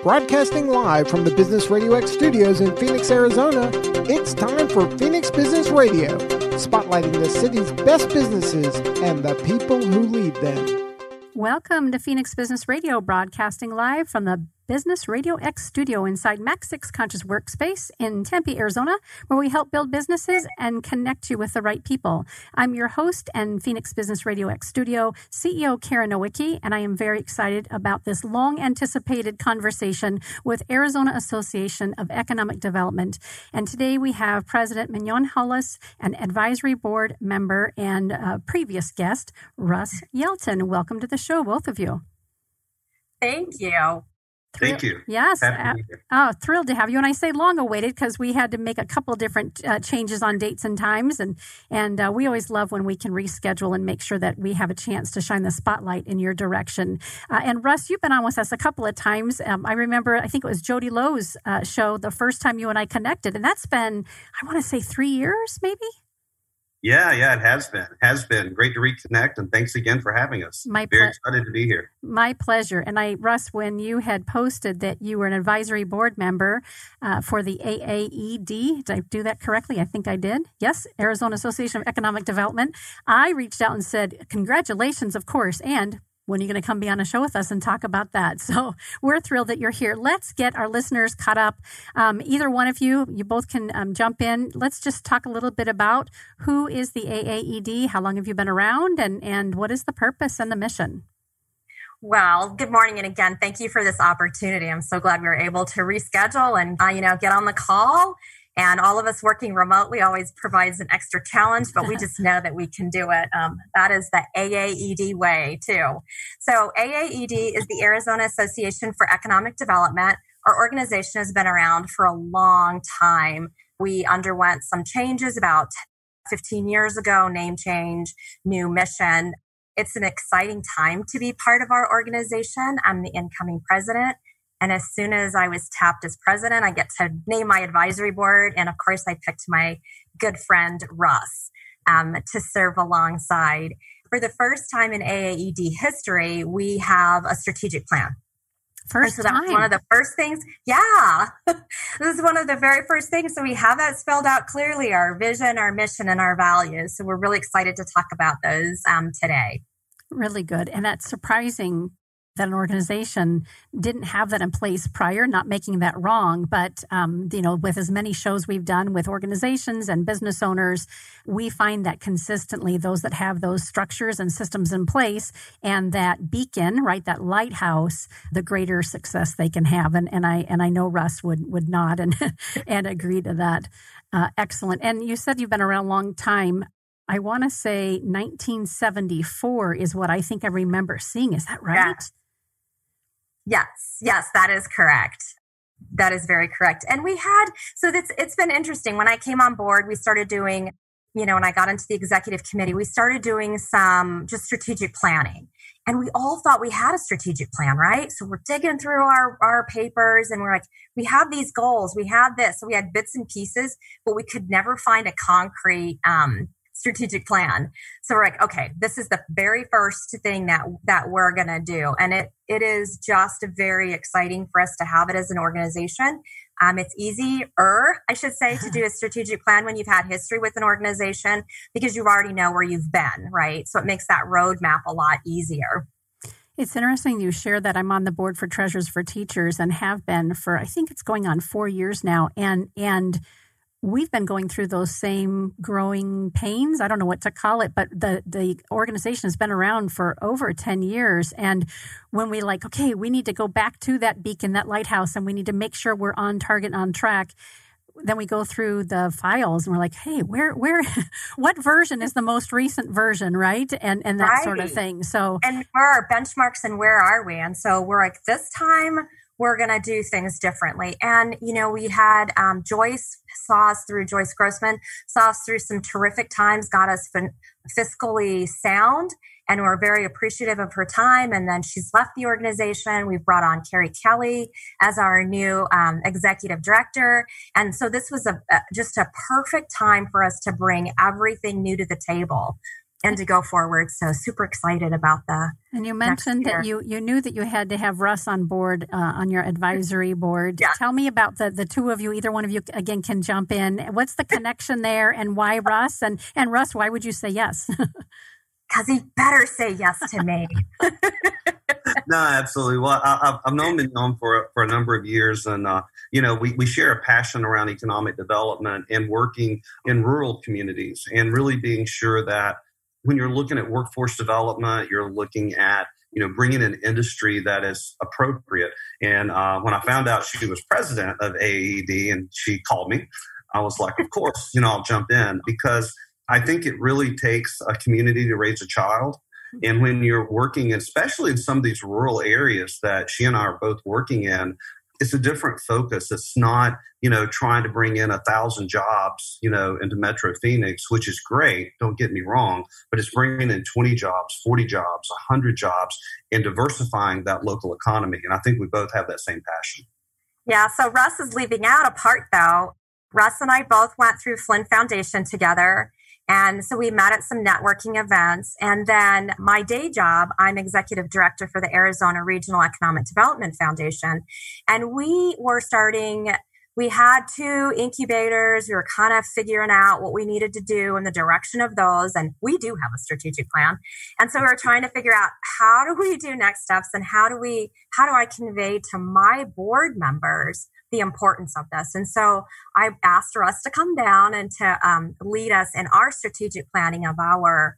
Broadcasting live from the Business RadioX studios in Phoenix, Arizona, it's time for Phoenix Business Radio, spotlighting the city's best businesses and the people who lead them. Welcome to Phoenix Business Radio, broadcasting live from the Business RadioX studio inside Mac 6 Conscious Workspace in Tempe, Arizona, where we help build businesses and connect you with the right people. I'm your host and Phoenix Business RadioX studio CEO Karen Nowicki, and I am very excited about this long-anticipated conversation with Arizona Association of Economic Development. And today we have President Mignonne Hollis, an advisory board member and previous guest, Russ Yelton. Welcome to the show, both of you. Thank you. Thank you. Yes. Thrilled to have you. And I say long awaited because we had to make a couple different changes on dates and times. And we always love when we can reschedule and make sure that we have a chance to shine the spotlight in your direction. And Russ, you've been on with us a couple of times. I remember, I think it was Jody Lowe's show the first time you and I connected. And that's been, I want to say 3 years, maybe? Yeah, it has been. It has been great to reconnect, and thanks again for having us. Very excited to be here. My pleasure. And Russ, when you had posted that you were an advisory board member for the AAED, did I do that correctly? I think I did. Yes, Arizona Association of Economic Development. I reached out and said, congratulations, of course, and when are you going to come be on a show with us and talk about that? So we're thrilled that you're here. Let's get our listeners caught up. Either one of you both can jump in. Let's just talk a little bit about who is the AAED, how long have you been around, and what is the purpose and the mission? Well, good morning. And again, thank you for this opportunity. I'm so glad we were able to reschedule and, get on the call. And all of us working remotely always provides an extra challenge, but we just know that we can do it. That is the AAED way, too. So AAED is the Arizona Association for Economic Development. Our organization has been around for a long time. We underwent some changes about 15 years ago, name change, new mission. It's an exciting time to be part of our organization. I'm the incoming president. And as soon as I was tapped as president, I get to name my advisory board. And of course, I picked my good friend, Russ, to serve alongside. For the first time in AAED history, we have a strategic plan. So that was one of the first things. Yeah, this is one of the very first things. So we have that spelled out clearly, our vision, our mission, and our values. So we're really excited to talk about those today. Really good. And that's surprising that an organization didn't have that in place prior, not making that wrong. But, with as many shows we've done with organizations and business owners, we find that consistently those that have those structures and systems in place and that beacon, right, that lighthouse, the greater success they can have. And I know Russ would nod and, and agree to that. Excellent. And you said you've been around a long time. I want to say 1974 is what I think I remember seeing. Is that right? Yes, that is correct. That is very correct. And it's been interesting. When I came on board, we started doing, when I got into the executive committee, we started doing some just strategic planning. And we all thought we had a strategic plan, right? So we're digging through our papers and we're like, we have these goals, we have this. So we had bits and pieces, but we could never find a concrete strategic plan. So we're like, okay, this is the very first thing that we're going to do. And it is just very exciting for us to have it as an organization. It's easier, I should say, to do a strategic plan when you've had history with an organization because you already know where you've been, right? So it makes that roadmap a lot easier. It's interesting you share that. I'm on the board for Treasures for Teachers and have been for, I think it's going on 4 years now. And we've been going through those same growing pains. I don't know what to call it, but the organization has been around for over 10 years. And when we we need to go back to that beacon, that lighthouse, and we need to make sure we're on target, on track. Then we go through the files and we're like, hey, where, what version is the most recent version, right? And that right. Sort of thing. So, and where are our benchmarks and where are we? And so we're like, this time we're going to do things differently. And, we had Joyce Grossman, saw us through some terrific times, got us fiscally sound, and we're very appreciative of her time. And then she's left the organization. We've brought on Carrie Kelly as our new executive director. And so this was just a perfect time for us to bring everything new to the table. and to go forward. So super excited about the. And you mentioned that you knew that you had to have Russ on board on your advisory board. Yeah. Tell me about the two of you. Either one of you, again, can jump in. What's the connection there, and why Russ? And Russ, why would you say yes? Because he better say yes to me. No, absolutely. Well, I've known Mignonne for a number of years, and we share a passion around economic development and working in rural communities, and really being sure that when you're looking at workforce development, you're looking at bringing an industry that is appropriate. And when I found out she was president of AAED and she called me, I was like, of course, I'll jump in, because I think it really takes a community to raise a child. And when you're working, especially in some of these rural areas that she and I are both working in, it's a different focus. It's not, trying to bring in 1,000 jobs, into Metro Phoenix, which is great. Don't get me wrong, but it's bringing in 20 jobs, 40 jobs, 100 jobs, and diversifying that local economy. And I think we both have that same passion. Yeah. So Russ is leaving out a part, though. Russ and I both went through Flynn Foundation together. And so we met at some networking events. And then my day job, I'm executive director for the Arizona Regional Economic Development Foundation. And we had 2 incubators. We were kind of figuring out what we needed to do in the direction of those. And we do have a strategic plan. And so we were trying to figure out, how do we do next steps, and how do I convey to my board members the importance of this? And so I asked Russ to come down and to lead us in our strategic planning of our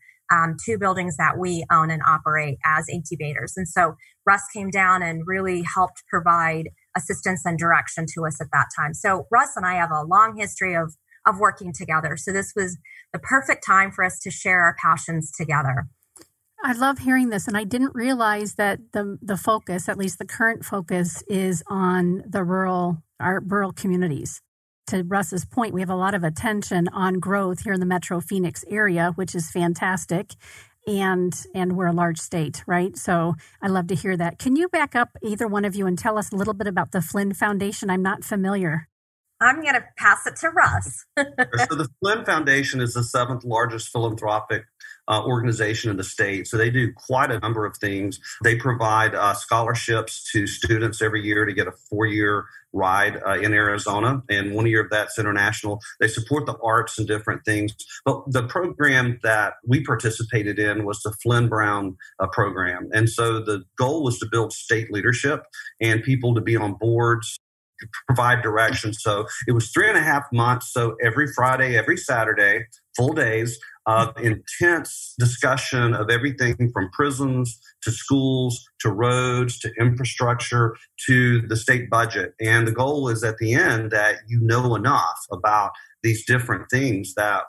2 buildings that we own and operate as incubators. And so Russ came down and really helped provide assistance and direction to us at that time. So Russ and I have a long history of working together. So this was the perfect time for us to share our passions together. I love hearing this, and I didn't realize that the focus, at least the current focus, is on our rural communities. To Russ's point, we have a lot of attention on growth here in the Metro Phoenix area, which is fantastic, and we're a large state, right? So I love to hear that. Can you back up, either one of you, and tell us a little bit about the Flynn Foundation? I'm not familiar. I'm going to pass it to Russ. So the Flynn Foundation is the 7th largest philanthropic organization in the state. So they do quite a number of things. They provide scholarships to students every year to get a 4-year ride in Arizona. And 1 year of that's international. They support the arts and different things. But the program that we participated in was the Flynn Brown program. And so the goal was to build state leadership and people to be on boards, provide direction. So it was 3.5 months. So every Friday, every Saturday, full days of intense discussion of everything from prisons to schools to roads to infrastructure to the state budget. And the goal is at the end that you know enough about these different things that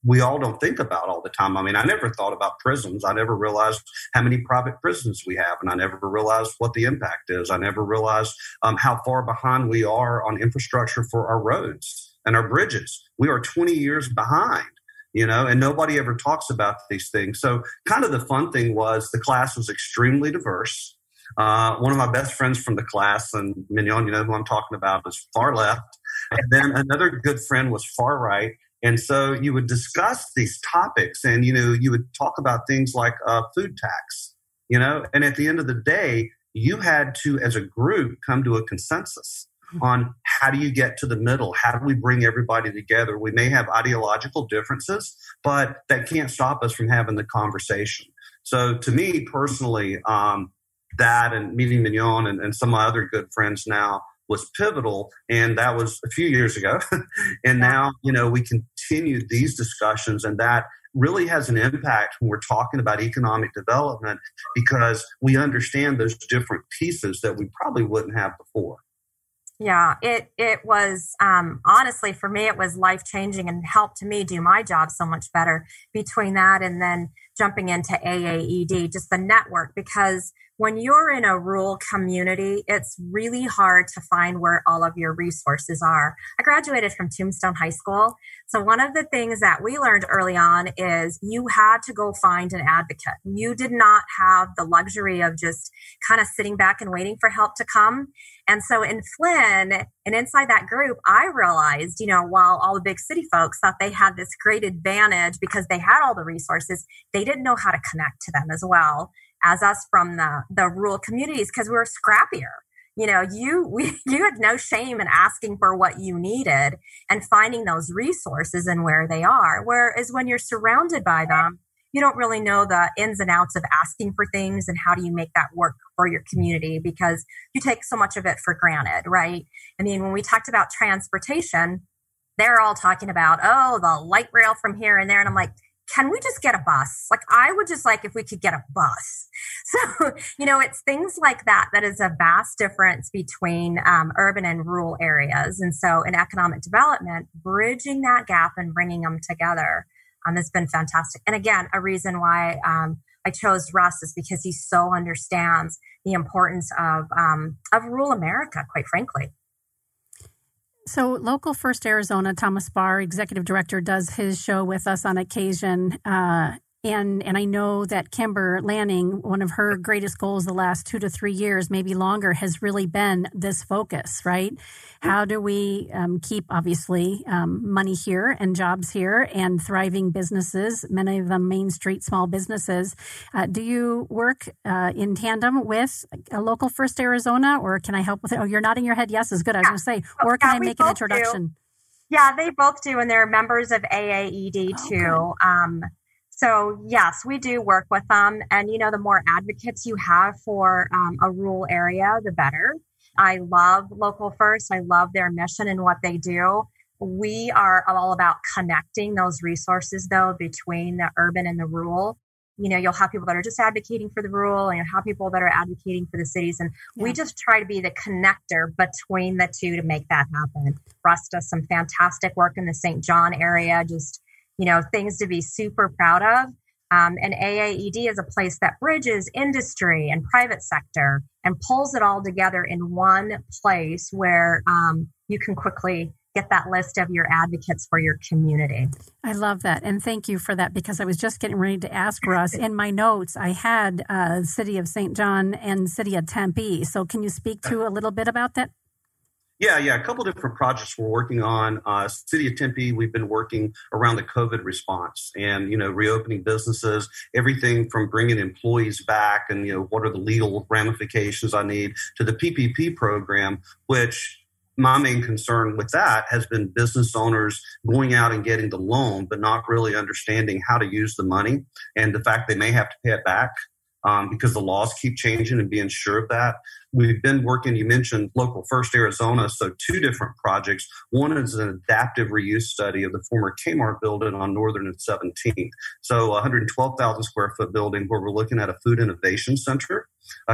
we all don't think about all the time. I mean, I never thought about prisons. I never realized how many private prisons we have, and I never realized what the impact is. I never realized how far behind we are on infrastructure for our roads and our bridges. We are 20 years behind, and nobody ever talks about these things. So kind of the fun thing was the class was extremely diverse. One of my best friends from the class, and Mignonne, you know who I'm talking about, is far left. And then another good friend was far right. And so you would discuss these topics, and, you would talk about things like food tax, and at the end of the day, you had to, as a group, come to a consensus on how do you get to the middle? How do we bring everybody together? We may have ideological differences, but that can't stop us from having the conversation. So to me personally, that and meeting Mignonne and some of my other good friends now was pivotal, and that was a few years ago. And now, we continue these discussions, and that really has an impact when we're talking about economic development, because we understand those different pieces that we probably wouldn't have before. Yeah, it was, honestly, for me, it was life-changing and helped me do my job so much better between that and then jumping into AAED, just the network, because when you're in a rural community, it's really hard to find where all of your resources are. I graduated from Tombstone High School. So one of the things that we learned early on is you had to go find an advocate. You did not have the luxury of just kind of sitting back and waiting for help to come. And so in Flynn, And inside that group, I realized, while all the big city folks thought they had this great advantage because they had all the resources, they didn't know how to connect to them as well as us from the rural communities because we were scrappier. You had no shame in asking for what you needed and finding those resources and where they are. Whereas when you're surrounded by them, you don't really know the ins and outs of asking for things and how do you make that work for your community because you take so much of it for granted, right? I mean, when we talked about transportation, they're all talking about, the light rail from here and there. And I'm like, can we just get a bus? Like, I would just like if we could get a bus. So, it's things like that is a vast difference between urban and rural areas. And so in economic development, bridging that gap and bringing them together has been fantastic. And again, a reason why I chose Russ is because he so understands the importance of rural America, quite frankly. So Local First Arizona, Thomas Barr, Executive Director, does his show with us on occasion. And I know that Kimber Lanning, one of her greatest goals the last 2 to 3 years, maybe longer, has really been this focus, right? How do we keep, obviously, money here and jobs here and thriving businesses, many of them Main Street small businesses? Do you work in tandem with Local First Arizona, or can I help with it? Oh, you're nodding your head. Yes, is good. I was going to say, or can I make an introduction? Do. Yeah, they both do, and they're members of AAED too. So yes, we do work with them. And, the more advocates you have for a rural area, the better. I love Local First. I love their mission and what they do. We are all about connecting those resources, though, between the urban and the rural. You'll have people that are just advocating for the rural and you'll have people that are advocating for the cities. And we just try to be the connector between the two to make that happen. Russ does some fantastic work in the St. John area, just things to be super proud of. And AAED is a place that bridges industry and private sector and pulls it all together in one place where you can quickly get that list of your advocates for your community. I love that. And thank you for that, because I was just getting ready to ask Russ. In my notes, I had City of St. John and City of Tempe. So can you speak to a little bit about that? Yeah. A couple of different projects we're working on. City of Tempe, we've been working around the COVID response and, reopening businesses, everything from bringing employees back and, what are the legal ramifications I need to the PPP program, which my main concern with that has been business owners going out and getting the loan, but not really understanding how to use the money and the fact they may have to pay it back. Because the laws keep changing and being sure of that. We've been working, you mentioned Local First Arizona, so 2 different projects. One is an adaptive reuse study of the former Kmart building on Northern and 17th. So 112,000 square foot building where we're looking at a food innovation center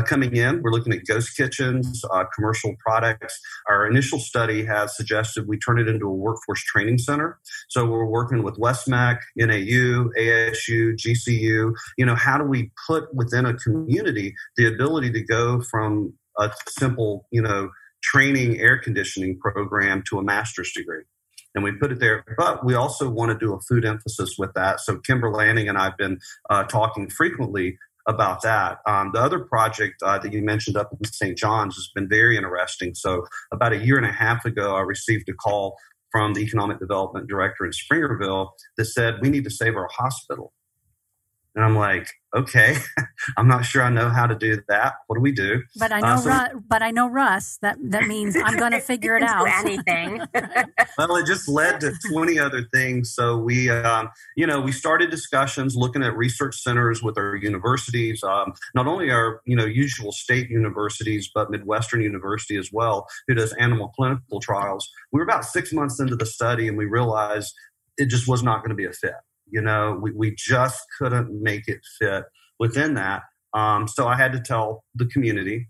coming in. We're looking at ghost kitchens, commercial products. Our initial study has suggested we turn it into a workforce training center. So we're working with WestMac, NAU, ASU, GCU. How do we put within a community the ability to go from a simple, training air conditioning program to a master's degree? And we put it there, but we also want to do a food emphasis with that. So Kimber Lanning and I have been talking frequently about that. The other project that you mentioned up in St. John's has been very interesting. So about a year and a half ago, I received a call from the economic development director in Springerville that said, we need to save our hospital. And I'm like, okay, I'm not sure I know how to do that. What do we do? But I know Russ. That means I'm going to figure it out. Anything. Well, it just led to 20 other things. So we, we started discussions looking at research centers with our universities, not only our, usual state universities, but Midwestern University as well, who does animal clinical trials. We were about 6 months into the study and we realized it just was not going to be a fit. We just couldn't make it fit within that. So I had to tell the community,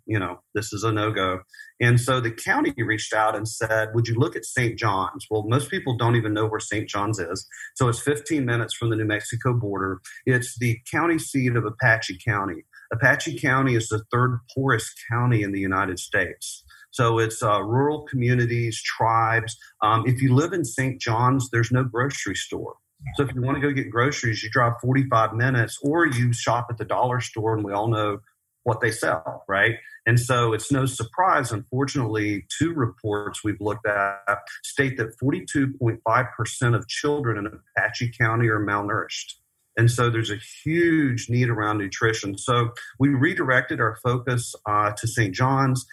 this is a no-go. And so the county reached out and said, would you look at St. John's? Well, most people don't even know where St. John's is. So it's 15 minutes from the New Mexico border. It's the county seat of Apache County. Apache County is the 3rd poorest county in the United States. So it's rural communities, tribes. If you live in St. John's, there's no grocery store. So if you want to go get groceries, you drive 45 minutes or you shop at the dollar store. And we all know what they sell, right? And so it's no surprise, unfortunately, 2 reports we've looked at state that 42.5% of children in Apache County are malnourished. And so there's a huge need around nutrition. So we redirected our focus to St. John's.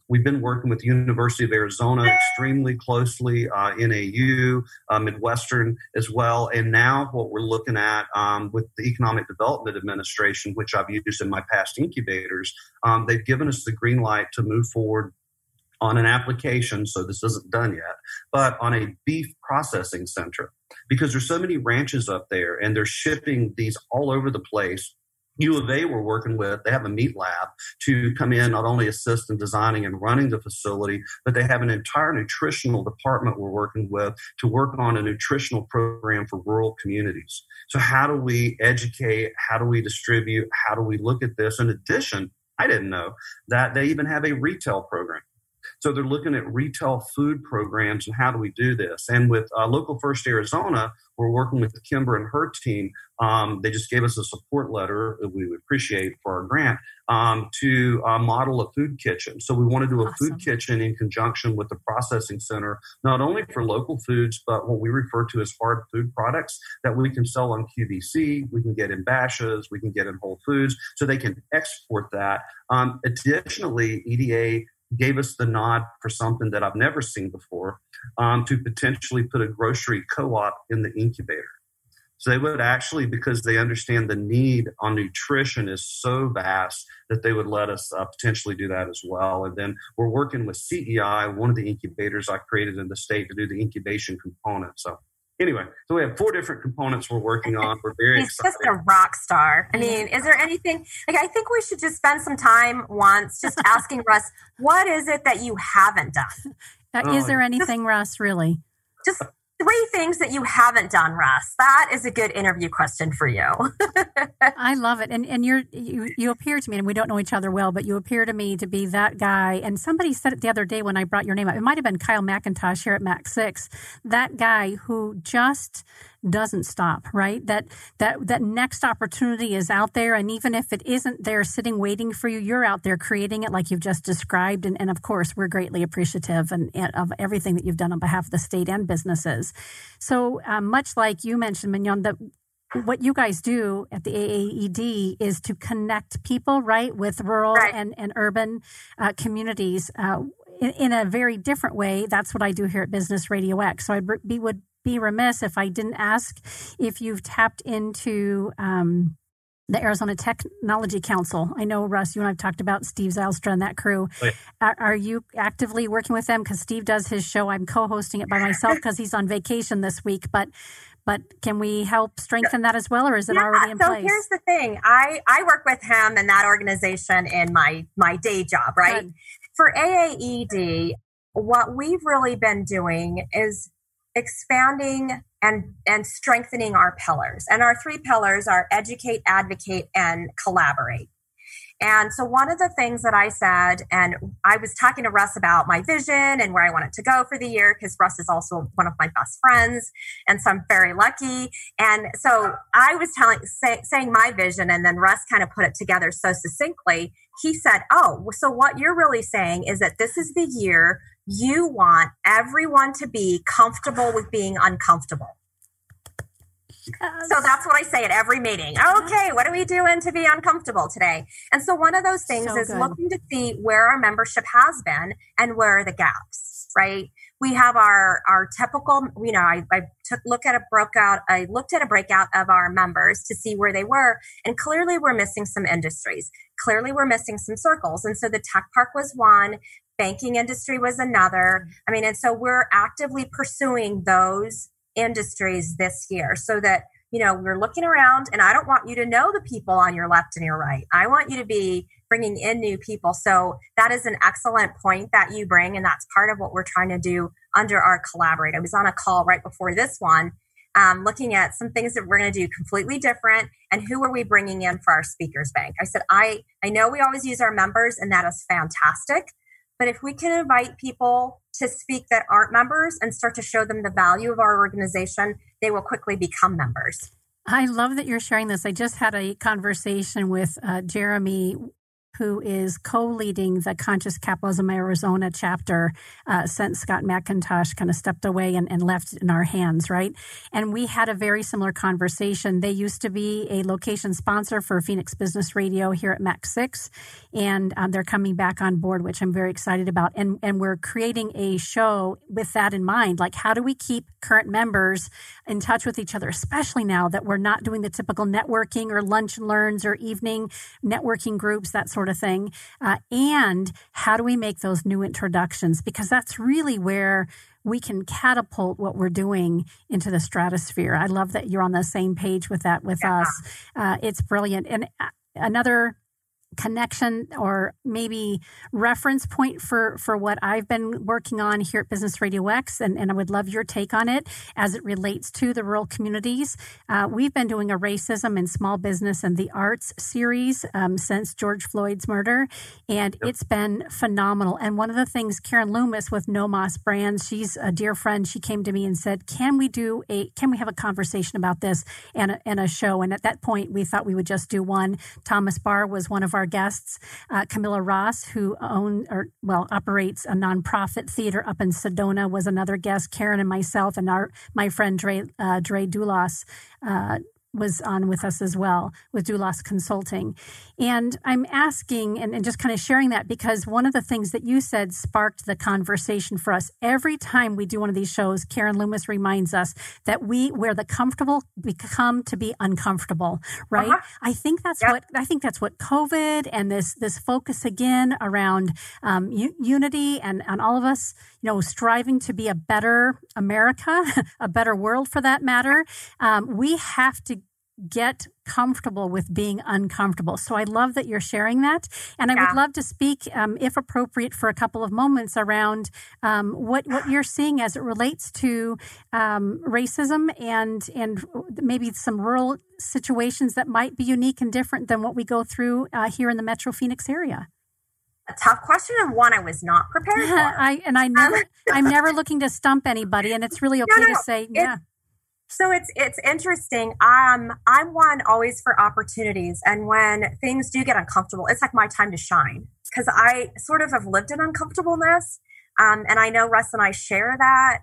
We've been working with the University of Arizona extremely closely, NAU, Midwestern as well. And now what we're looking at with the Economic Development Administration, which I've used in my past incubators, they've given us the green light to move forward on an application. So this isn't done yet, but on a beef processing center, because there's so many ranches up there and they're shipping these all over the place. U of A we're working with, they have a meat lab to come in, not only assist in designing and running the facility, but they have an entire nutritional department we're working with to work on a nutritional program for rural communities. So how do we educate? How do we distribute? How do we look at this? In addition, I didn't know that they even have a retail program. So they're looking at retail food programs and how do we do this? And with Local First Arizona, we're working with Kimber and her team. They just gave us a support letter that we would appreciate for our grant to model a food kitchen. So we want to do a food kitchen in conjunction with the processing center, not only for local foods, but what we refer to as hard food products that we can sell on QVC, we can get in Bashes, we can get in Whole Foods, so they can export that. Additionally, EDA gave us the nod for something that I've never seen before, to potentially put a grocery co-op in the incubator. So they would actually, because they understand the need on nutrition is so vast, that they would let us potentially do that as well. And then we're working with CEI, one of the incubators I created in the state, to do the incubation component. So anyway, so we have 4 different components we're working on. We're very excited. He's just a rock star. I mean, is there anything, I think we should just spend some time once just asking Russ, what is it that you haven't done? Is there anything, Russ, really? Just 3 things that you haven't done, Russ. That is a good interview question for you. I love it. And you appear to me, and we don't know each other well, but you appear to me to be that guy. And somebody said it the other day when I brought your name up. It might have been Kyle McIntosh here at Mac 6. That guy who just doesn't stop, right? That next opportunity is out there. And even if it isn't there sitting waiting for you, you're out there creating it like you've just described. And of course, we're greatly appreciative of everything that you've done on behalf of the state and businesses. So much like you mentioned, Mignonne, that what you guys do at the AAED is to connect people, right, with rural and urban communities in a very different way. That's what I do here at Business RadioX. So I would be remiss if I didn't ask if you've tapped into the Arizona Technology Council. I know, Russ, you and I've talked about Steve Zylstra and that crew. Oh, yeah. Are you actively working with them? Because Steve does his show. I'm co-hosting it by myself because he's on vacation this week. But can we help strengthen that as well, or is it already in place? So here's the thing. I work with him and that organization in my day job, right? Good. For AAED, what we've really been doing is expanding and strengthening our pillars. And our 3 pillars are educate, advocate, and collaborate. And so one of the things that I said, and I was talking to Russ about my vision and where I want it to go for the year, because Russ is also one of my best friends. And so I'm very lucky. And so I was saying my vision, and then Russ kind of put it together so succinctly. He said, so what you're really saying is that this is the year you want everyone to be comfortable with being uncomfortable. So that's what I say at every meeting. Okay, what are we doing to be uncomfortable today? And so one of those things is looking to see where our membership has been and where are the gaps, right? We have our typical, I looked at a breakout of our members to see where they were. And clearly we're missing some industries. Clearly we're missing some circles. And so the tech park was one. Banking industry was another. And so we're actively pursuing those industries this year so that, we're looking around, and I don't want you to know the people on your left and your right. I want you to be bringing in new people. So that is an excellent point that you bring. And that's part of what we're trying to do under our Collaborate. I was on a call right before this one, looking at some things that we're going to do completely different. And who are we bringing in for our speakers bank? I said, I know we always use our members, and that is fantastic. But if we can invite people to speak that aren't members and start to show them the value of our organization, they will quickly become members. I love that you're sharing this. I just had a conversation with Jeremy who is co-leading the Conscious Capitalism Arizona chapter since Scott McIntosh kind of stepped away and left it in our hands, right? And we had a very similar conversation. They used to be a location sponsor for Phoenix Business Radio here at MAC 6, and they're coming back on board, which I'm very excited about. And we're creating a show with that in mind, like how do we keep current members in touch with each other, especially now that we're not doing the typical networking or lunch and learns or evening networking groups, that sort of thing. And how do we make those new introductions? Because that's really where we can catapult what we're doing into the stratosphere. I love that you're on the same page with that with us. It's brilliant. And another connection or maybe reference point for what I've been working on here at Business RadioX, and I would love your take on it as it relates to the rural communities. We've been doing a racism in small business and the arts series since George Floyd's murder, and it's been phenomenal. And one of the things, Karen Loomis with No Moss Brands, she's a dear friend. She came to me and said, "Can we have a conversation about this and a show?" And at that point, we thought we would just do one. Thomas Barr was one of our guests. Camilla Ross, who operates a nonprofit theater up in Sedona, was another guest. Karen and myself and my friend Dre Dulas was on with us as well with Dulas Consulting. And I'm asking and just kind of sharing that because one of the things that you said sparked the conversation for us. Every time we do one of these shows, Karen Loomis reminds us that where the comfortable become to be uncomfortable, right? I think that's what COVID and this focus again around unity and all of us, striving to be a better America, a better world for that matter. We have to get comfortable with being uncomfortable. So I love that you're sharing that. And I would love to speak, if appropriate, for a couple of moments around what you're seeing as it relates to racism and maybe some rural situations that might be unique and different than what we go through here in the Metro Phoenix area. A tough question and one I was not prepared for. I'm never looking to stump anybody, and it's really okay to say, So it's interesting. I'm one always for opportunities. And when things do get uncomfortable, it's like my time to shine because I sort of have lived in uncomfortableness. And I know Russ and I share that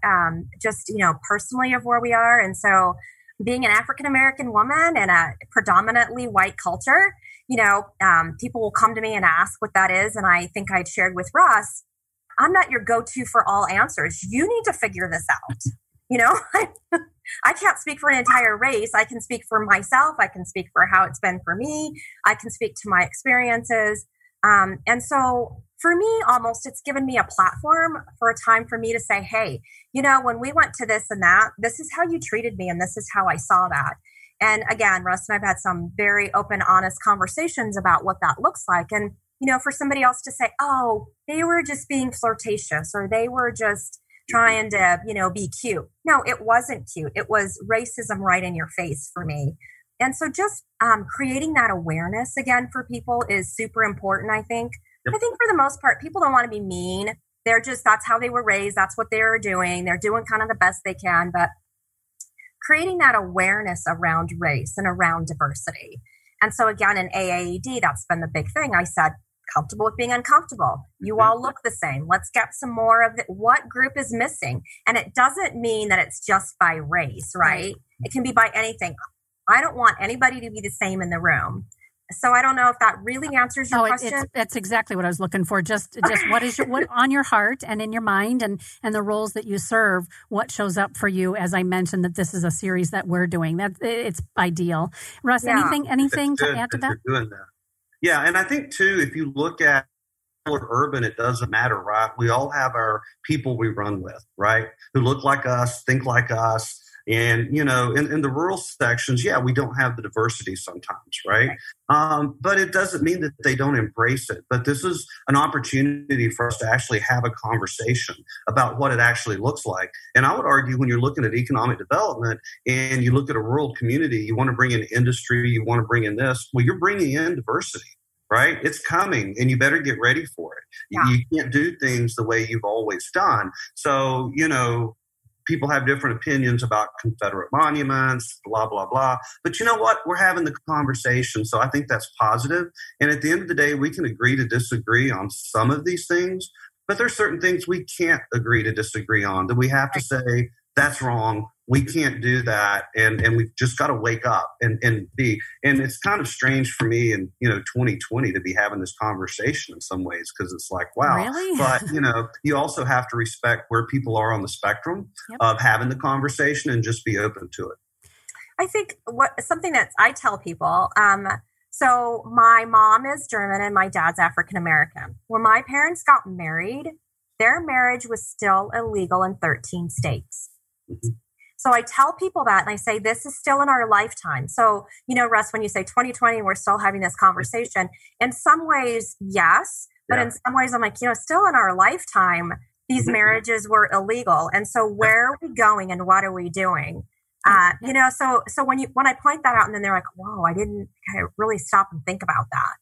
personally of where we are. And so being an African-American woman in a predominantly white culture, people will come to me and ask what that is. And I think I'd shared with Russ, I'm not your go-to for all answers. You need to figure this out. I can't speak for an entire race. I can speak for myself. I can speak for how it's been for me. I can speak to my experiences. And so for me, almost it's given me a platform for a time for me to say, hey, when we went to this and that, this is how you treated me. And this is how I saw that. And again, Russ and I've had some very open, honest conversations about what that looks like. And, for somebody else to say, oh, they were just being flirtatious or they were just trying to, be cute. No, it wasn't cute. It was racism right in your face for me. And so just creating that awareness again for people is super important, I think. Yep. I think for the most part, people don't want to be mean. That's how they were raised. That's what they're doing. They're doing kind of the best they can. But creating that awareness around race and around diversity. And so again, in AAED, that's been the big thing. I said, comfortable with being uncomfortable. You all look the same. Let's get some more of it. What group is missing? And it doesn't mean that it's just by race, right? It can be by anything. I don't want anybody to be the same in the room. So I don't know if that really answers your question. That's exactly what I was looking for. Just what is what on your heart and in your mind and the roles that you serve, what shows up for you, as I mentioned, that this is a series that we're doing. That it's ideal. Russ, anything to add to that? Doing that? Yeah, and I think, too, if you look at urban, it doesn't matter, right? We all have our people we run with, right, who look like us, think like us. And, in the rural sections, we don't have the diversity sometimes, right? But it doesn't mean that they don't embrace it. But this is an opportunity for us to actually have a conversation about what it actually looks like. And I would argue when you're looking at economic development and you look at a rural community, you want to bring in industry, you want to bring in this, well, you're bringing in diversity. Right? It's coming and you better get ready for it. Yeah. You can't do things the way you've always done. So, people have different opinions about Confederate monuments, blah, blah, blah. But you know what? We're having the conversation. So I think that's positive. And at the end of the day, we can agree to disagree on some of these things, but there's certain things we can't agree to disagree on, that we have to say, that's wrong. We can't do that. And we've just got to wake up and be. And it's kind of strange for me in, 2020 to be having this conversation in some ways, because it's like, wow. Really? But, you also have to respect where people are on the spectrum of having the conversation and just be open to it. I think something that I tell people, so my mom is German and my dad's African American. When my parents got married, their marriage was still illegal in 13 states. Mm-hmm. So I tell people that, and I say, this is still in our lifetime. So, Russ, when you say 2020, we're still having this conversation. In some ways, yes. But in some ways, I'm like, still in our lifetime, these marriages were illegal. And so where are we going and what are we doing? So when I point that out, and then they're like, whoa, I didn't really stop and think about that.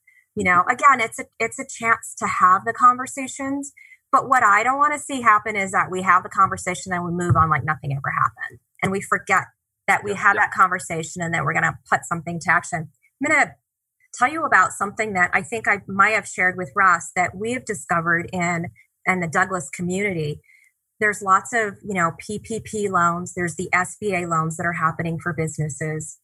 Again, it's a chance to have the conversations. But what I don't want to see happen is that we have the conversation and we move on like nothing ever happened. And we forget that we had that conversation and that we're going to put something to action. I'm going to tell you about something that I think I might have shared with Russ that we have discovered in the Douglas community. There's lots of, PPP loans. There's the SBA loans that are happening for businesses.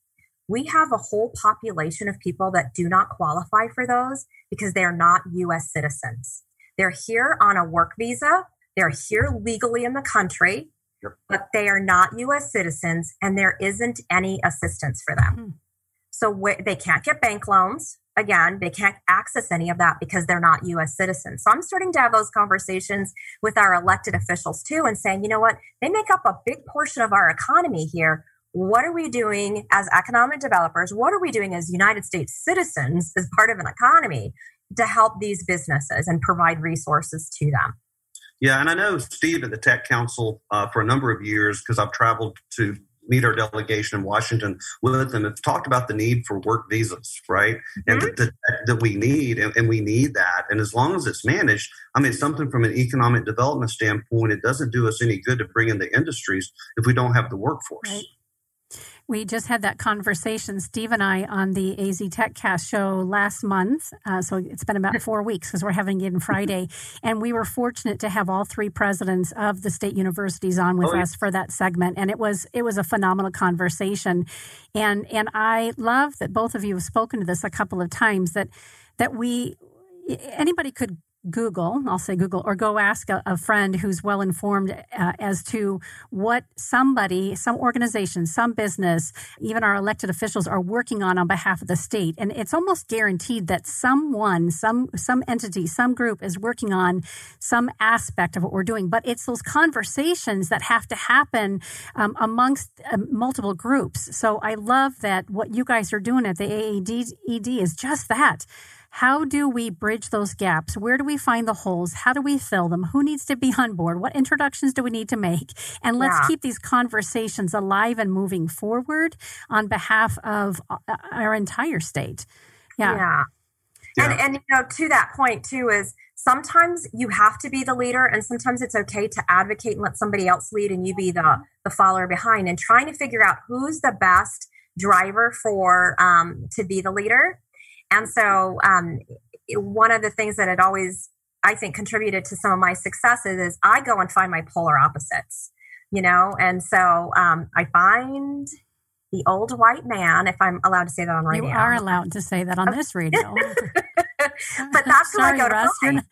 We have a whole population of people that do not qualify for those because they are not U.S. citizens. They're here on a work visa. They're here legally in the country, but they are not U.S. citizens, and there isn't any assistance for them. So they can't get bank loans. Again, they can't access any of that because they're not U.S. citizens. So I'm starting to have those conversations with our elected officials too, and saying, you know what, they make up a big portion of our economy here. What are we doing as economic developers? What are we doing as United States citizens as part of an economy to help these businesses and provide resources to them? Yeah, and I know Steve at the Tech Council for a number of years, because I've traveled to meet our delegation in Washington with them, have talked about the need for work visas, right? And that we need, and we need that. And as long as it's managed, it's something from an economic development standpoint, it doesn't do us any good to bring in the industries if we don't have the workforce. Right. We just had that conversation, Steve and I, on the AZ TechCast show last month. So it's been about 4 weeks because we're having it on Friday. And we were fortunate to have all three presidents of the state universities on with us for that segment. And it was a phenomenal conversation. And I love that both of you have spoken to this a couple of times, that anybody could Google, I'll say Google, or go ask a friend who's well informed as to what some organization, some business, even our elected officials are working on behalf of the state. And it's almost guaranteed that someone, some entity, some group is working on some aspect of what we're doing. But it's those conversations that have to happen amongst multiple groups. So I love that what you guys are doing at the AAED is just that. How do we bridge those gaps? Where do we find the holes? How do we fill them? Who needs to be on board? What introductions do we need to make? And let's keep these conversations alive and moving forward on behalf of our entire state. Yeah. And to that point too, is sometimes you have to be the leader, and sometimes it's okay to advocate and let somebody else lead and you be the follower behind, and trying to figure out who's the best driver for to be the leader. And so one of the things that it always, I think, contributed to some of my successes is I go and find my polar opposites, and so I find the old white man, if I'm allowed to say that on radio. You are allowed to say that on this radio. But that's who I go to find.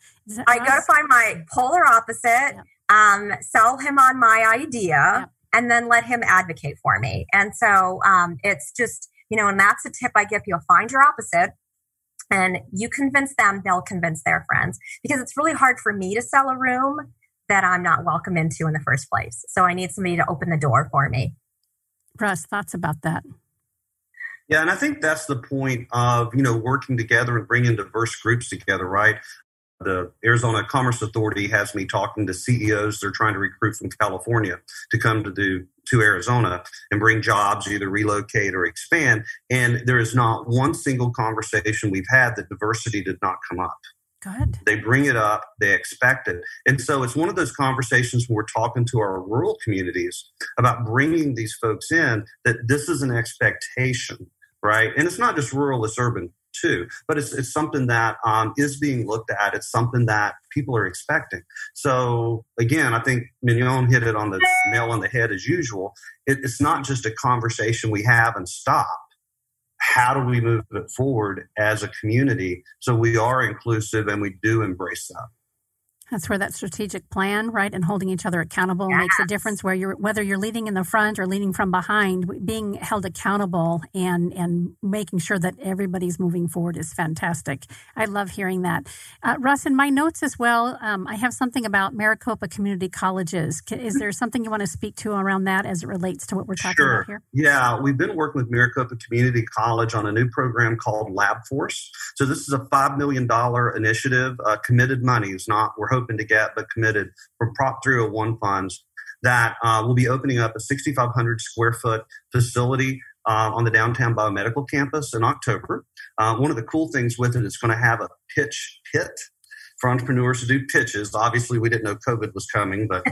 I go to find my polar opposite, sell him on my idea, and then let him advocate for me. And so it's just, and that's a tip I give you. Find your opposite. And you convince them, they'll convince their friends. Because it's really hard for me to sell a room that I'm not welcome into in the first place. So I need somebody to open the door for me. Russ, thoughts about that? Yeah, and I think that's the point of, working together and bringing diverse groups together, right? The Arizona Commerce Authority has me talking to CEOs they're trying to recruit from California to come to Arizona and bring jobs, either relocate or expand. And there is not one single conversation we've had that diversity did not come up. Good. They bring it up, they expect it. And so it's one of those conversations when we're talking to our rural communities about bringing these folks in, that this is an expectation, right? And it's not just rural, it's urban too, but it's something that is being looked at. It's something that people are expecting. So again, I think Mignonne hit it on the nail on the head as usual. It's not just a conversation we have and stop. How do we move it forward as a community so we are inclusive and we do embrace that? That's where that strategic plan, right, and holding each other accountable makes a difference. Whether you're leading in the front or leading from behind, being held accountable and making sure that everybody's moving forward is fantastic. I love hearing that. Russ, in my notes as well, I have something about Maricopa Community Colleges. Is there something you want to speak to around that as it relates to what we're talking about here? Yeah, we've been working with Maricopa Community College on a new program called LabForce. So this is a $5 million initiative, committed money. It's not we're hoping to get, but committed from Prop 301 funds that will be opening up a 6,500 square foot facility on the downtown biomedical campus in October. One of the cool things with it is going to have a pitch pit for entrepreneurs to do pitches. Obviously, we didn't know COVID was coming, but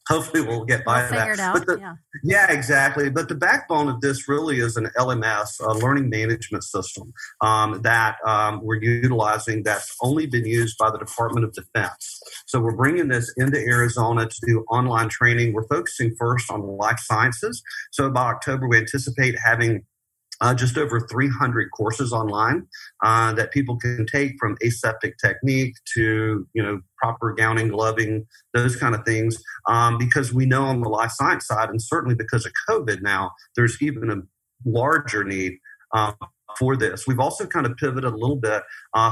hopefully we'll get by that. Yeah, exactly. But the backbone of this really is an LMS, a learning management system that we're utilizing that's only been used by the Department of Defense. So we're bringing this into Arizona to do online training. We're focusing first on life sciences. So by October, we anticipate having just over 300 courses online that people can take, from aseptic technique to, proper gowning, gloving, those kind of things. Because we know on the life science side, and certainly because of COVID now, there's even a larger need for this. We've also kind of pivoted a little bit,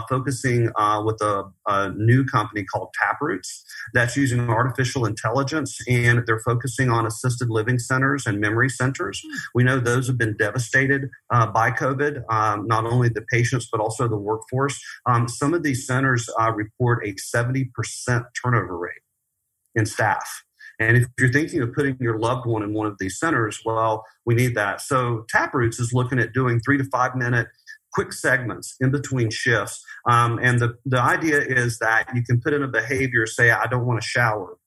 focusing with a new company called Taproots that's using artificial intelligence, and they're focusing on assisted living centers and memory centers. We know those have been devastated by COVID, not only the patients, but also the workforce. Some of these centers report a 70% turnover rate in staff. And if you're thinking of putting your loved one in one of these centers, well, we need that. So Taproots is looking at doing 3 to 5 minute quick segments in between shifts. And the idea is that you can put in a behavior, say, I don't want to shower.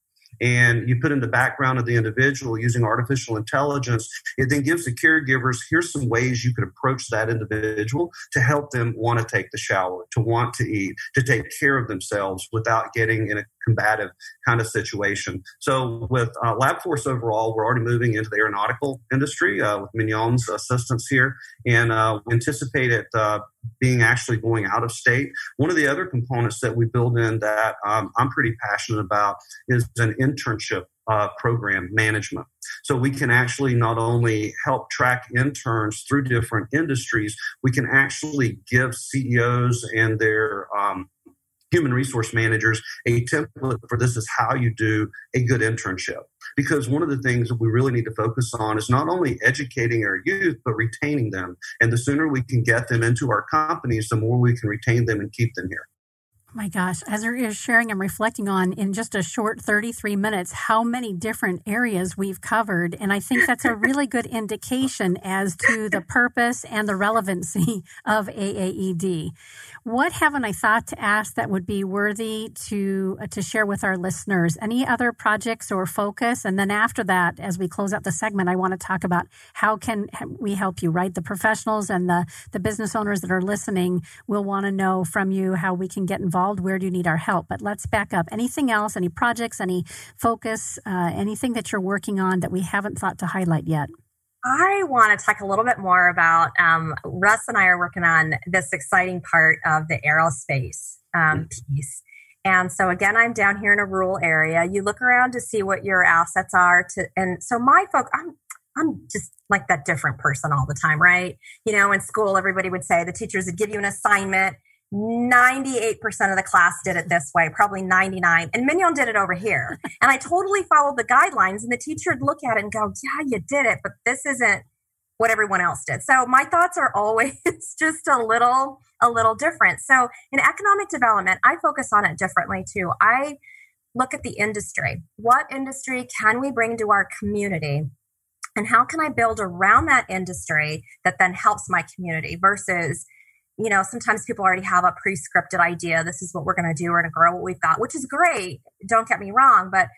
And you put in the background of the individual using artificial intelligence. It then gives the caregivers, here's some ways you could approach that individual to help them want to take the shower, to want to eat, to take care of themselves without getting in a combative kind of situation. So with LabForce overall, we're already moving into the aeronautical industry with Mignonne's assistance here. And we anticipate it being actually going out of state. One of the other components that we build in that I'm pretty passionate about is an internship program management. So we can actually not only help track interns through different industries, we can actually give CEOs and their human resource managers a template for this is how you do a good internship. Because one of the things that we really need to focus on is not only educating our youth, but retaining them. And the sooner we can get them into our companies, the more we can retain them and keep them here. My gosh, as you're sharing and reflecting on in just a short 33 minutes, how many different areas we've covered. And I think that's a really good indication as to the purpose and the relevancy of AAED. What haven't I thought to ask that would be worthy to share with our listeners? Any other projects or focus? And then after that, as we close out the segment, I want to talk about how can we help you, right? The professionals and the business owners that are listening will want to know from you how we can get involved. Where do you need our help? But let's back up. Anything else, any projects, any focus, anything that you're working on that we haven't thought to highlight yet? I want to talk a little bit more about, Russ and I are working on this exciting part of the aerospace piece. And so again, I'm down here in a rural area. You look around to see what your assets are. And so my folks, I'm just like that different person all the time, right? In school, everybody would say the teachers would give you an assignment. 98% of the class did it this way, probably 99. And Mignonne did it over here. And I totally followed the guidelines. And the teacher would look at it and go, yeah, you did it, but this isn't what everyone else did. So my thoughts are always just a little different. So in economic development, I focus on it differently too. I look at the industry. What industry can we bring to our community? And how can I build around that industry that then helps my community versus sometimes people already have a pre-scripted idea. This is what we're going to do. We're going to grow what we've got, which is great. Don't get me wrong. But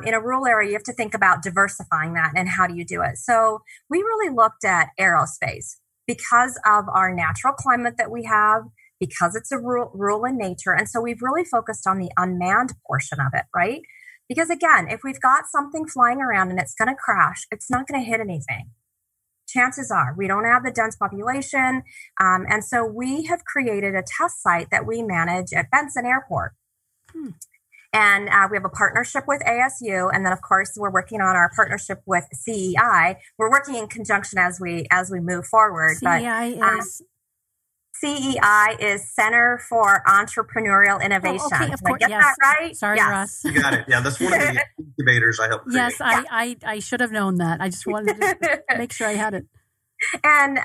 in a rural area, you have to think about diversifying that and how do you do it. So we really looked at aerospace because of our natural climate that we have, because it's a rural in nature. And so we've really focused on the unmanned portion of it, right? Because again, if we've got something flying around and it's going to crash, it's not going to hit anything. Chances are we don't have the dense population. And so we have created a test site that we manage at Benson Airport. And we have a partnership with ASU. And then, of course, we're working on our partnership with CEI. We're working in conjunction as we move forward. CEI is Center for Entrepreneurial Innovation. Oh, okay, of course. Did I get that right? Sorry, yes. Russ. You got it. Yeah, that's one of the incubators I helped create. Yes, I should have known that. I just wanted to make sure I had it. And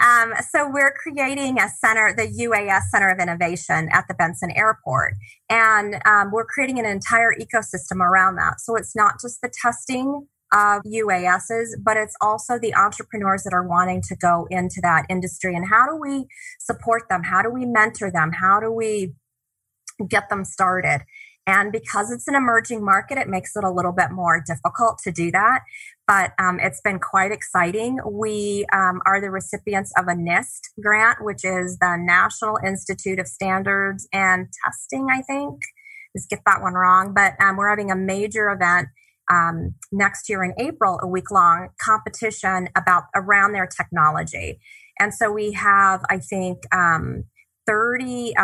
so we're creating a center, the Uas Center of Innovation at the Benson Airport. And we're creating an entire ecosystem around that. So it's not just the testing of UASs, but it's also the entrepreneurs that are wanting to go into that industry. And how do we support them? How do we mentor them? How do we get them started? And because it's an emerging market, it makes it a little bit more difficult to do that. But it's been quite exciting. We are the recipients of a Nist Grant, which is the National Institute of Standards and Testing, I think. Let's get that one wrong. But we're having a major event next year in April, a week-long competition around their technology. And so we have, I think, 30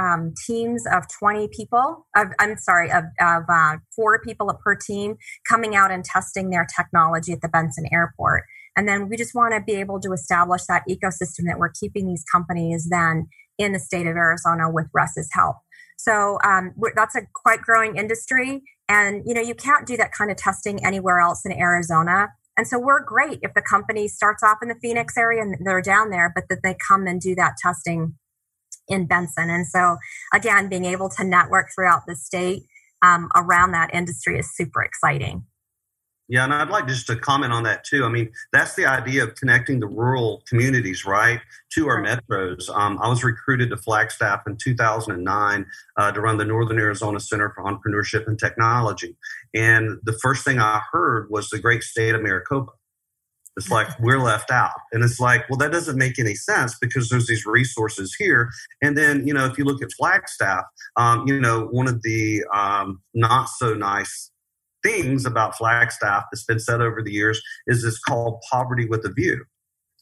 teams of 20 people, of 4 people per team coming out and testing their technology at the Benson Airport. And then we just want to be able to establish that ecosystem that we're keeping these companies then in the state of Arizona with Russ's help. So that's a quite growing industry. And, you can't do that kind of testing anywhere else in Arizona. And so we're great if the company starts off in the Phoenix area and they're down there, but that they come and do that testing in Benson. And so, again, being able to network throughout the state around that industry is super exciting. Yeah, and I'd like just to comment on that too. I mean, that's the idea of connecting the rural communities, right, to our metros. I was recruited to Flagstaff in 2009 to run the Northern Arizona Center for Entrepreneurship and Technology. And the first thing I heard was the great state of Maricopa. It's like, we're left out. And it's like, well, that doesn't make any sense because there's these resources here. And then, if you look at Flagstaff, one of the not so nice things about Flagstaff that's been said over the years is it's called poverty with a view,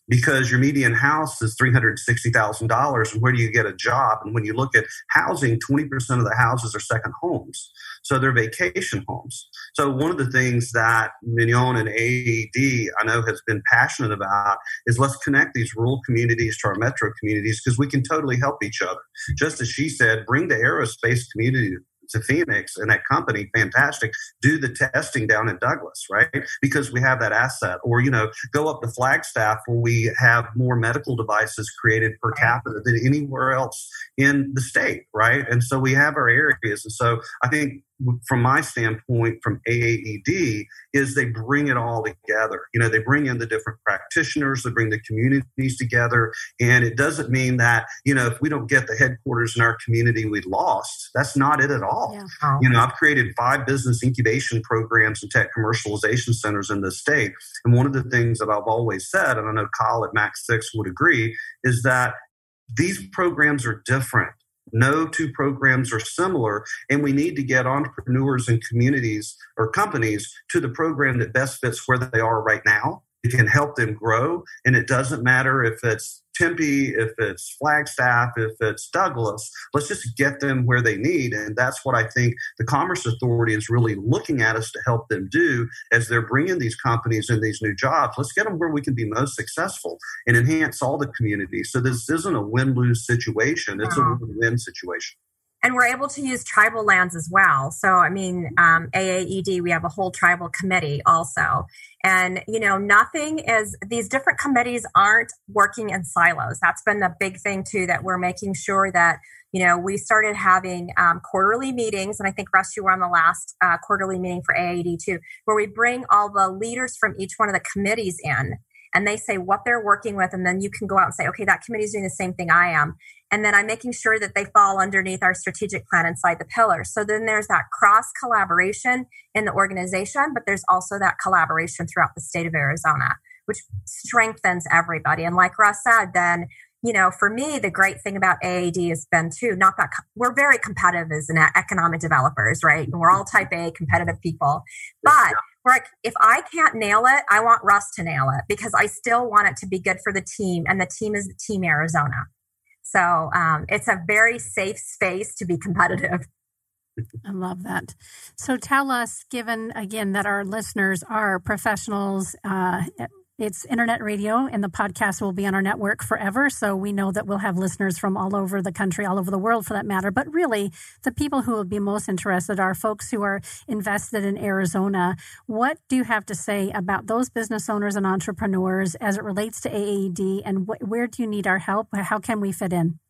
because your median house is $360,000. And where do you get a job? And when you look at housing, 20% of the houses are second homes. So they're vacation homes. So one of the things that Mignonne and AAED, I know, has been passionate about is let's connect these rural communities to our metro communities because we can totally help each other. Just as she said, bring the aerospace community to Phoenix and that company, fantastic. Do the testing down in Douglas, right? Because we have that asset. Or, go up to Flagstaff where we have more medical devices created per capita than anywhere else in the state, right? And so we have our areas. And so I think from my standpoint, from AAED, is they bring it all together. They bring in the different practitioners, they bring the communities together. And it doesn't mean that, if we don't get the headquarters in our community, we lost. That's not it at all. Yeah. I've created 5 business incubation programs and tech commercialization centers in the state. And one of the things that I've always said, and I know Kyle at Max 6 would agree, is that these programs are different. No 2 programs are similar, and we need to get entrepreneurs and communities or companies to the program that best fits where they are right now. It can help them grow, and it doesn't matter if it's Tempe, if it's Flagstaff, if it's Douglas. Let's just get them where they need, and that's what I think the Commerce Authority is really looking at us to help them do as they're bringing these companies and these new jobs. Let's get them where we can be most successful and enhance all the communities. So this isn't a win-lose situation. It's a win-win situation. And we're able to use tribal lands as well. So, AAED, we have a whole tribal committee also. And, these different committees aren't working in silos. That's been the big thing, too, that we're making sure that, we started having quarterly meetings. And I think, Russ, you were on the last quarterly meeting for AAED, too, where we bring all the leaders from each one of the committees in. And they say what they're working with. And then you can go out and say, okay, that committee is doing the same thing I am. And then I'm making sure that they fall underneath our strategic plan inside the pillars. So then there's that cross collaboration in the organization, but there's also that collaboration throughout the state of Arizona, which strengthens everybody. And like Russ said, then, for me, the great thing about AAED has been too, not that we're very competitive as an economic developers, right? And we're all type A competitive people, but if I can't nail it, I want Russ to nail it because I still want it to be good for the team, and the team is Team Arizona. So it's a very safe space to be competitive. I love that. So tell us, given again that our listeners are professionals, it's internet radio and the podcast will be on our network forever. So we know that we'll have listeners from all over the country, all over the world for that matter. But really, the people who will be most interested are folks who are invested in Arizona. What do you have to say about those business owners and entrepreneurs as it relates to AAED, and where do you need our help? How can we fit in?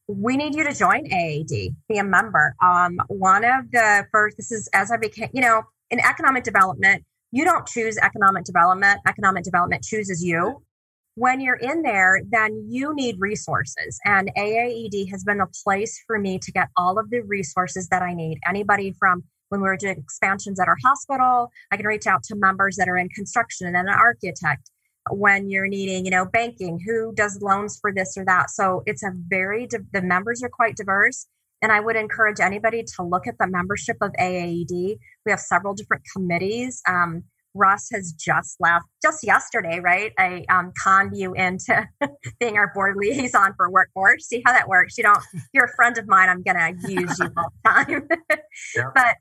We need you to join AAED, be a member. One of the first, this is as I became, in economic development, you don't choose economic development. Economic development chooses you. When you're in there, then you need resources. And AAED has been the place for me to get all of the resources that I need. Anybody from when we're doing expansions at our hospital, I can reach out to members that are in construction and an architect. When you're needing, banking, who does loans for this or that. So it's the members are quite diverse. And I would encourage anybody to look at the membership of AAED. We have several different committees. Russ has just yesterday, right? I conned you into being our board liaison for workforce. See how that works. You're a friend of mine. I'm going to use you all the time. Yeah. But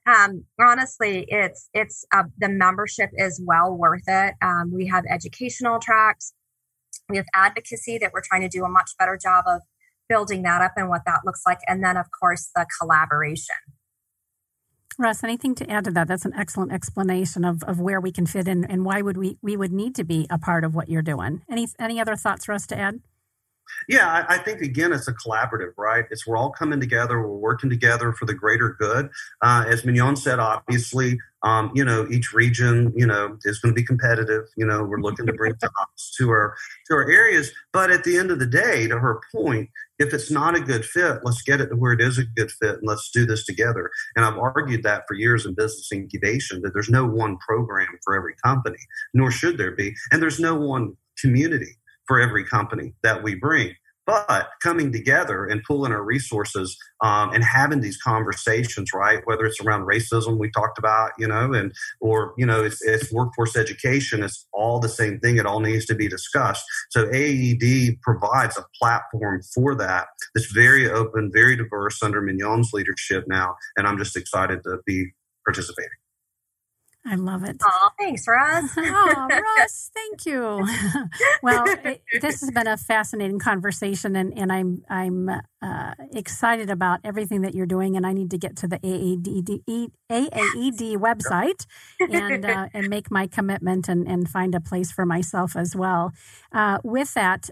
honestly, it's the membership is well worth it. We have educational tracks. We have advocacy that we're trying to do a much better job of building that up and what that looks like. And then, of course, the collaboration. Russ, anything to add to that? That's an excellent explanation of where we can fit in and why we would need to be a part of what you're doing. Any other thoughts, Russ, to add? Yeah, I think, again, it's a collaborative, right? We're all coming together. We're working together for the greater good. As Mignonne said, obviously, each region, is going to be competitive. We're looking to bring jobs to our areas. But at the end of the day, to her point, if it's not a good fit, let's get it to where it is a good fit and let's do this together. And I've argued that for years in business incubation, that there's no one program for every company, nor should there be. And there's no one community for every company that we bring. But coming together and pooling our resources and having these conversations, right? Whether it's around racism we talked about, it's workforce education. It's all the same thing. It all needs to be discussed. So AAED provides a platform for that. That's very open, very diverse under Mignonne's leadership now, and I'm just excited to be participating. I love it. Oh, thanks, Russ. Oh, Russ, thank you. Well, this has been a fascinating conversation, and I'm excited about everything that you're doing. And I need to get to the AAED website and make my commitment and find a place for myself as well. With that,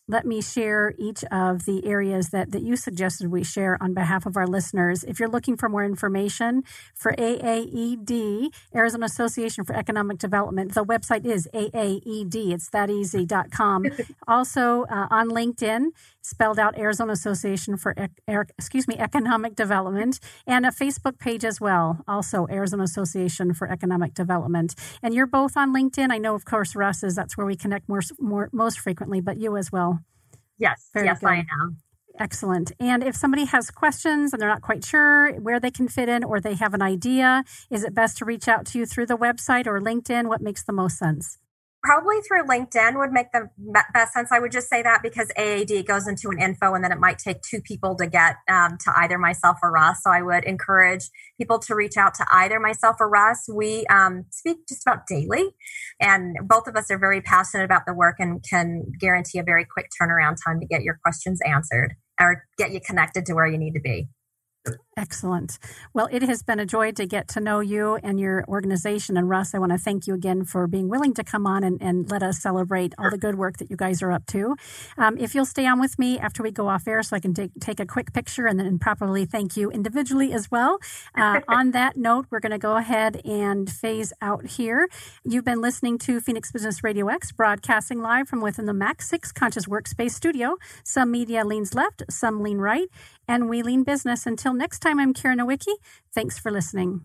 let me share each of the areas that you suggested we share on behalf of our listeners. If you're looking for more information for AAED, Arizona Association for Economic Development, the website is AAED. It's thateasy.com. Also on LinkedIn, spelled out Arizona Association for Economic Development, and a Facebook page as well, also Arizona Association for Economic Development. And you're both on LinkedIn. I know, of course, Russ that's where we connect most frequently, but you as well. Yes, Very yes, good. I am. Excellent. And if somebody has questions and they're not quite sure where they can fit in or they have an idea, is it best to reach out to you through the website or LinkedIn? What makes the most sense? Probably through LinkedIn would make the best sense. I would just say that because AAD goes into an info and then it might take two people to get to either myself or Russ. So I would encourage people to reach out to either myself or Russ. We speak just about daily, and both of us are very passionate about the work and can guarantee a very quick turnaround time to get your questions answered or get you connected to where you need to be. Excellent. Well, it has been a joy to get to know you and your organization. And Russ, I want to thank you again for being willing to come on and let us celebrate all the good work that you guys are up to. If you'll stay on with me after we go off air so I can take a quick picture and then properly thank you individually as well. On that note, we're going to go ahead and phase out here. You've been listening to Phoenix Business RadioX, broadcasting live from within the Mac 6 Conscious Workspace studio. Some media leans left, some lean right, and we lean business. Until next time, I'm Karen Nowicki. Thanks for listening.